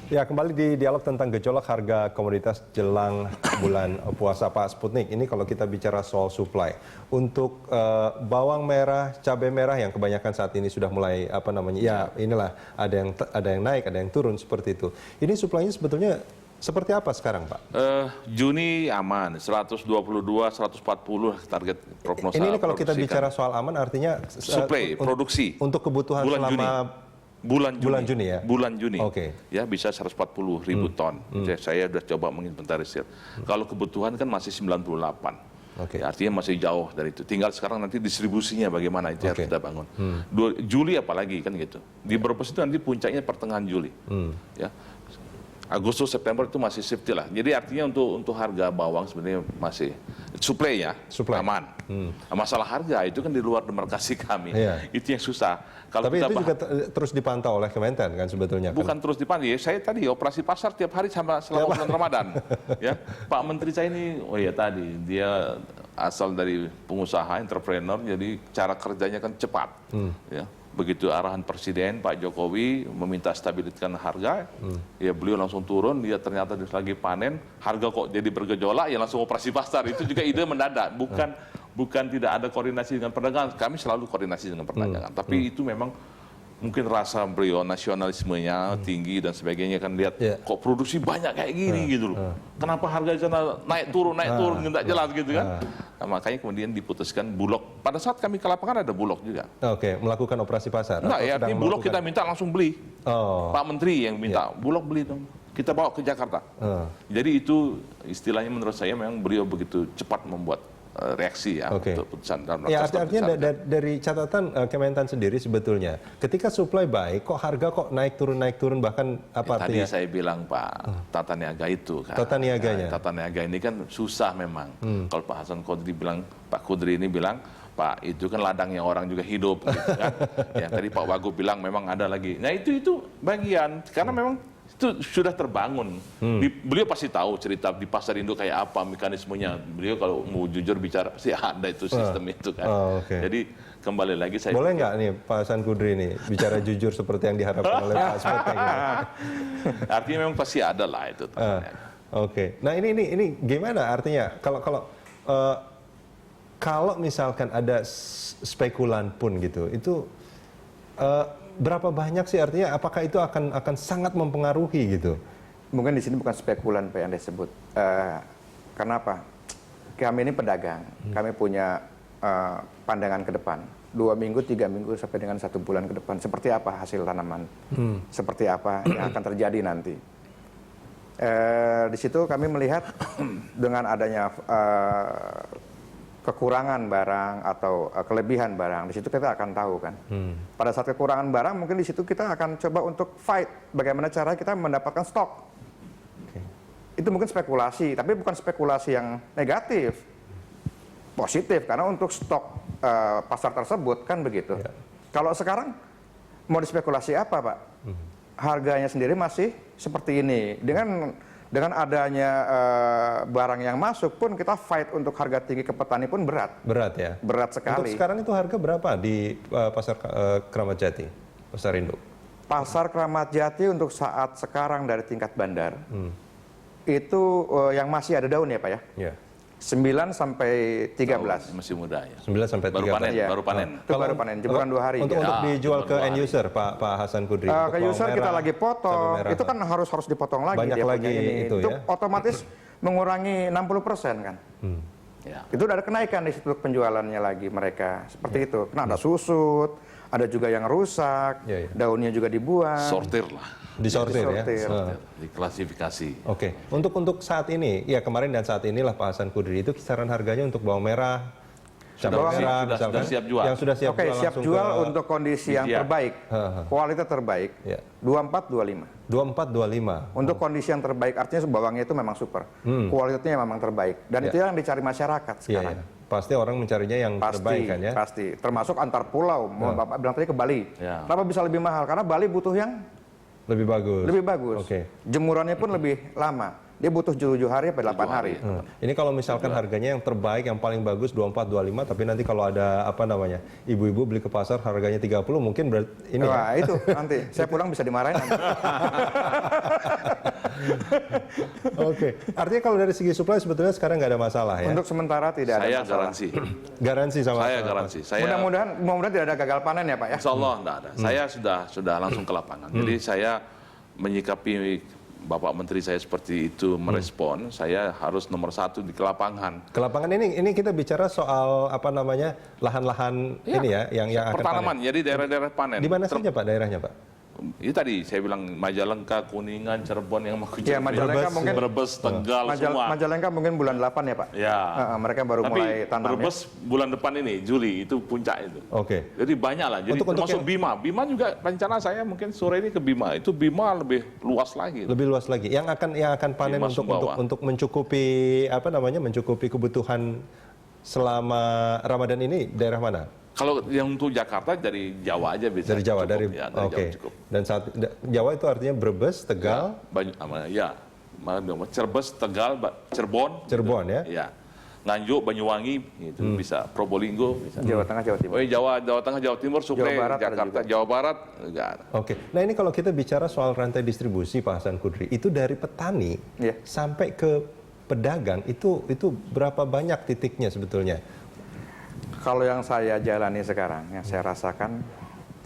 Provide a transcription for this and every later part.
Ya, kembali di dialog tentang gejolak harga komoditas jelang bulan puasa Pak Sputnik. Ini kalau kita bicara soal supply. Untuk bawang merah, cabai merah yang kebanyakan saat ini sudah mulai ya inilah ada yang naik, ada yang turun seperti itu. Ini supply-nya sebetulnya seperti apa sekarang, Pak? Juni aman, 122, 140 target prognosa. Ini kalau kita bicara soal aman artinya supply, produksi. Untuk kebutuhan bulan selama Bulan Juni ya? Bulan Juni. Oke. Ya bisa 140 ribu ton. Saya sudah coba menginventarisir. Kalau kebutuhan kan masih 98. Oke. Ya, artinya masih jauh dari itu. Tinggal sekarang nanti distribusinya bagaimana itu harus kita bangun. Juli apalagi kan gitu. Di Brebes itu nanti puncaknya pertengahan Juli. Ya. Agustus September itu masih safety lah. Jadi artinya untuk harga bawang sebenarnya masih supply aman. Masalah harga itu kan di luar demarkasi kami. Iya. Itu yang susah. Kalau tapi kita itu juga terus dipantau oleh Kementan kan sebetulnya. Bukan terus dipantau. Saya tadi operasi pasar tiap hari selama bulan Ramadan. Ya, Pak Menteri saya ini, dia asal dari pengusaha entrepreneur, jadi cara kerjanya kan cepat. Ya. Begitu arahan Presiden Pak Jokowi meminta stabiliskan harga, ya beliau langsung turun. Dia ternyata lagi panen, harga kok jadi bergejolak, ya langsung operasi pasar. Itu juga ide mendadak, bukan tidak ada koordinasi dengan perdagangan. Kami selalu koordinasi dengan perdagangan, tapi itu memang mungkin rasa beliau nasionalismenya tinggi dan sebagainya, kan lihat kok produksi banyak kayak gini gitu loh. Kenapa harga di sana naik turun nggak jelas gitu kan. Nah, makanya kemudian diputuskan Bulog. Pada saat kami ke lapangan ada Bulog juga. Oke, melakukan operasi pasar. Enggak ya, artinya Bulog kita minta langsung beli. Pak Menteri yang minta, Bulog beli dong. Kita bawa ke Jakarta. Jadi itu istilahnya menurut saya memang beliau begitu cepat membuat reaksi ya untuk putusan dalam artinya dari catatan Kementan sendiri sebetulnya ketika supply baik kok harga kok naik turun bahkan artinya tadi saya bilang Pak tata niaga itu kan tata niaga ini kan susah memang. Kalau Pak Hasan Kodri bilang, Pak Kudri ini bilang, Pak itu kan ladangnya orang juga hidup gitu kan. Ya tadi Pak Wagub bilang memang ada lagi. Nah itu bagian karena memang itu sudah terbangun. Beliau pasti tahu cerita di pasar induk kayak apa mekanismenya. Beliau kalau mau jujur bicara pasti ada itu sistem itu kan. Jadi kembali lagi saya boleh nggak nih Pak Hasan Kudri nih bicara jujur seperti yang diharapkan oleh Pak Sputnik? Artinya memang pasti ada lah itu. Nah ini gimana artinya kalau misalkan ada spekulan pun gitu itu berapa banyak sih artinya apakah itu akan sangat mempengaruhi gitu? Mungkin di sini bukan spekulan Pak yang disebut. Karena apa? Kami ini pedagang, kami punya pandangan ke depan. 2 minggu, 3 minggu sampai dengan 1 bulan ke depan. Seperti apa hasil tanaman? Seperti apa yang akan terjadi nanti? Di situ kami melihat dengan adanya kekurangan barang atau kelebihan barang, di situ kita akan tahu kan. Pada saat kekurangan barang, mungkin di situ kita akan coba untuk fight bagaimana cara kita mendapatkan stok. Itu mungkin spekulasi, tapi bukan spekulasi yang negatif, positif karena untuk stok pasar tersebut kan begitu. Kalau sekarang mau dispekulasi apa Pak? Harganya sendiri masih seperti ini. Dengan adanya barang yang masuk pun kita fight untuk harga tinggi ke petani pun berat. Berat ya? Berat sekali. Untuk sekarang itu harga berapa di pasar Kramat Jati, pasar induk? Pasar Kramat Jati untuk saat sekarang dari tingkat bandar, itu yang masih ada daun ya Pak ya? Iya. 9 sampai 13. Masih muda ya. 9 sampai 13. Baru panen. Itu baru panen, jemuran 2 hari. Untuk dijual ke end user Pak Hasan Kudri. Ke user kita lagi potong, itu kan harus dipotong lagi. Banyak lagi itu ya. Otomatis mengurangi 60% kan. Itu udah ada kenaikan di situ penjualannya lagi mereka. Seperti itu. Karena ada susut, ada juga yang rusak, daunnya juga dibuang. Sortir lah. Disortir ya? Diklasifikasi. Oke. Untuk saat ini, ya kemarin dan saat inilah Pak Hasan Kudri itu kisaran harganya untuk bawang merah, cabai merah misalkan, sudah siap jual. Yang sudah siap jual siap jual untuk kondisi yang terbaik, kualitas terbaik, 24-25. 24-25. Untuk kondisi yang terbaik, artinya bawangnya itu memang super. Kualitasnya memang terbaik. Dan itu yang dicari masyarakat sekarang. Pasti orang mencarinya yang terbaik kan ya? Pasti. Termasuk antar pulau. Bapak bilang tadi ke Bali. Kenapa bisa lebih mahal? Karena Bali butuh yang lebih bagus. Lebih bagus. Jemurannya pun lebih lama. dia butuh 7 hari atau 8 hari. Ini kalau misalkan harganya yang terbaik, yang paling bagus 24, 25, tapi nanti kalau ada apa namanya, ibu-ibu beli ke pasar harganya 30, mungkin berarti ini. Wah, itu nanti saya pulang bisa dimarahin. Oke, artinya kalau dari segi supply sebetulnya sekarang nggak ada masalah ya? Untuk sementara tidak ada Saya masalah. garansi. Garansi sama. Saya garansi. Saya Mudah-mudahan tidak ada gagal panen ya Pak ya. Insya Allah enggak ada. Saya sudah langsung ke lapangan. Jadi saya menyikapi Bapak Menteri saya seperti itu merespon, saya harus nomor 1 di lapangan. Ke lapangan ini kita bicara soal apa namanya lahan-lahan ini ya yang akan Pertanaman, panen. jadi daerah-daerah panen. Di mana saja Pak daerahnya Pak? Itu tadi saya bilang Majalengka, Kuningan, Cirebon yang mau Ya, Majalengka mungkin Brebes, Tegal semua. Majalengka mungkin bulan 8 ya Pak. Ya. Mereka baru Tapi mulai tanam. Brebes bulan depan ini Juli itu puncak itu. Oke. Jadi banyak lah. Jadi Untuk termasuk yang- Bima. Bima juga rencana saya mungkin sore ini ke Bima. Itu Bima lebih luas lagi. Lebih luas lagi. Yang akan panen Bima Sumbawa. untuk mencukupi apa namanya mencukupi kebutuhan selama Ramadan ini daerah mana? Kalau yang untuk Jakarta dari Jawa aja bisa. Dari Jawa, cukup. dari Ya, dari oke. Jawa cukup. Dan Jawa itu artinya Brebes, Tegal, Cirebes, Tegal, Cirebon. Cirebon ya. Ya. Nganjuk, Banyuwangi, itu bisa. Probolinggo, bisa. Jawa Tengah, Jawa Timur. Oh, Jawa Tengah, Jawa Timur, suplai Jawa Barat ada Jakarta, Jawa Barat, enggak ada. Oke. Nah ini kalau kita bicara soal rantai distribusi Pak Hasan Kudri, itu dari petani Iya. sampai ke pedagang itu berapa banyak titiknya sebetulnya? Kalau yang saya jalani sekarang, yang saya rasakan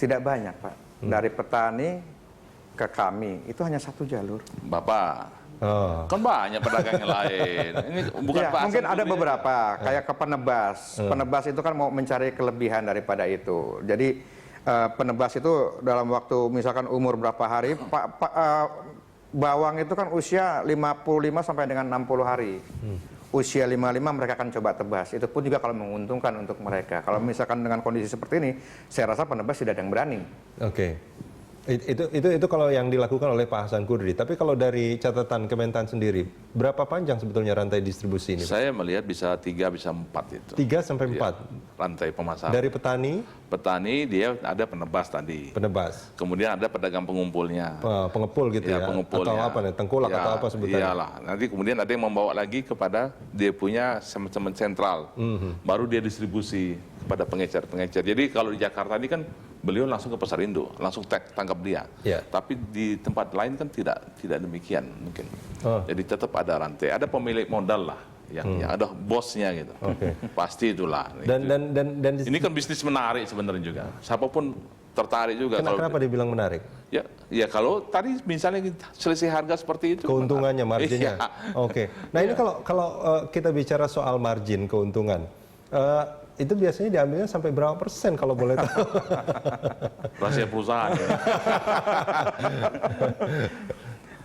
tidak banyak Pak. Dari petani ke kami itu hanya 1 jalur. Bapak, Oh. kan banyak pedagang yang lain. Ini bukan Ya, Pak mungkin Hasan ada Kudri. beberapa, kayak ke penebas. Penebas itu kan mau mencari kelebihan daripada itu. Jadi penebas itu dalam waktu misalkan umur berapa hari, bawang itu kan usia 55 sampai dengan 60 hari. Usia 55 mereka akan coba tebas. Itu pun juga kalau menguntungkan untuk mereka. Kalau misalkan dengan kondisi seperti ini, saya rasa penebas tidak ada yang berani. Oke. Itu kalau yang dilakukan oleh Pak Hasan Kudri. Tapi kalau dari catatan Kementan sendiri, berapa panjang sebetulnya rantai distribusi ini? Saya melihat bisa 3, bisa 4 itu. 3 sampai 4. Rantai pemasaran. Dari Petani dia ada penebas tadi. penebas, Kemudian ada pedagang pengumpulnya. pengepul gitu ya, pengepulnya. atau apa nih, tengkulak Ya, atau apa sebutannya? Iyalah. Nanti kemudian ada yang membawa lagi kepada dia punya semacam sentral. Baru dia distribusi kepada pengecer-pengecer. Jadi kalau di Jakarta ini kan beliau langsung ke pasar Indo, langsung tangkap dia. Ya. Tapi di tempat lain kan tidak demikian mungkin. Oh. Jadi tetap ada rantai, ada pemilik modal lah yang ada bosnya gitu. Oke. Pasti itulah. Dan Ini kan bisnis menarik sebenarnya juga. Siapapun tertarik juga. kenapa dibilang menarik? Ya kalau tadi misalnya selisih harga seperti itu. Keuntungannya, marginnya. Iya. Oke. Nah ini kalau kita bicara soal margin keuntungan, itu biasanya diambilnya sampai berapa persen kalau boleh tahu? Rahasia perusahaan ya.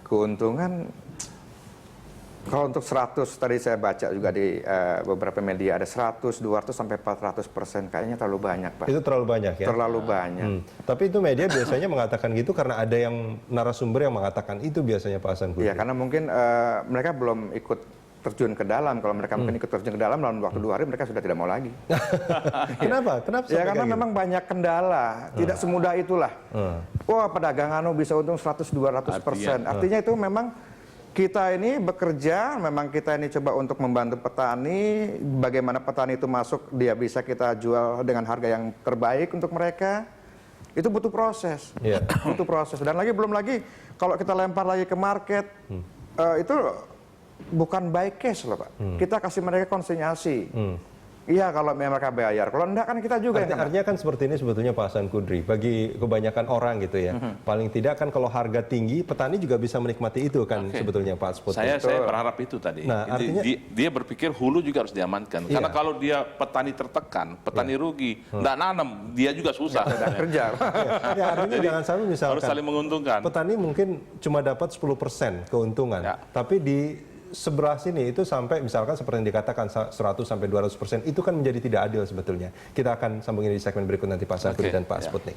Keuntungan, kalau untuk 100 tadi saya baca juga di beberapa media ada 100, 200 sampai 400%, kayaknya terlalu banyak Pak. Itu terlalu banyak ya? Terlalu banyak. Tapi itu media biasanya mengatakan gitu karena ada yang narasumber yang mengatakan itu biasanya Pak Hasan Kudri. Iya, karena mungkin mereka belum ikut terjun ke dalam. Kalau mereka mungkin ikut terjun ke dalam waktu 2 hari mereka sudah tidak mau lagi. Kenapa? Kenapa? Ya sampai karena kayak memang banyak kendala, tidak semudah itulah. Wah, pedagang bisa untung 100-200%. Artinya itu memang kita ini bekerja, memang kita ini coba untuk membantu petani, bagaimana petani itu masuk, dia bisa kita jual dengan harga yang terbaik untuk mereka. Itu butuh proses, Iya. butuh proses. Dan belum lagi kalau kita lempar lagi ke market, itu bukan buy cash loh Pak. Kita kasih mereka konsinyasi. Iya kalau mereka bayar, kalau enggak kan kita juga yang kena. Artinya kan seperti ini sebetulnya Pak Hasan Kudri, bagi kebanyakan orang gitu ya, paling tidak kan kalau harga tinggi, petani juga bisa menikmati itu kan sebetulnya Pak Sputnik. Saya berharap itu tadi. Nah, artinya- dia berpikir hulu juga harus diamankan. Iya. Karena kalau dia petani tertekan, petani rugi, nggak nanam, dia juga susah. Kerja. Ya, artinya jangan sampai misalkan Harus saling menguntungkan. petani mungkin cuma dapat 10% keuntungan, Ya. tapi di sebelah sini itu sampai misalkan seperti yang dikatakan 100 sampai 200%, itu kan menjadi tidak adil sebetulnya. Kita akan sambungin di segmen berikut nanti Pak Hasan Kudri Oke, dan Pak ya. Sputnik.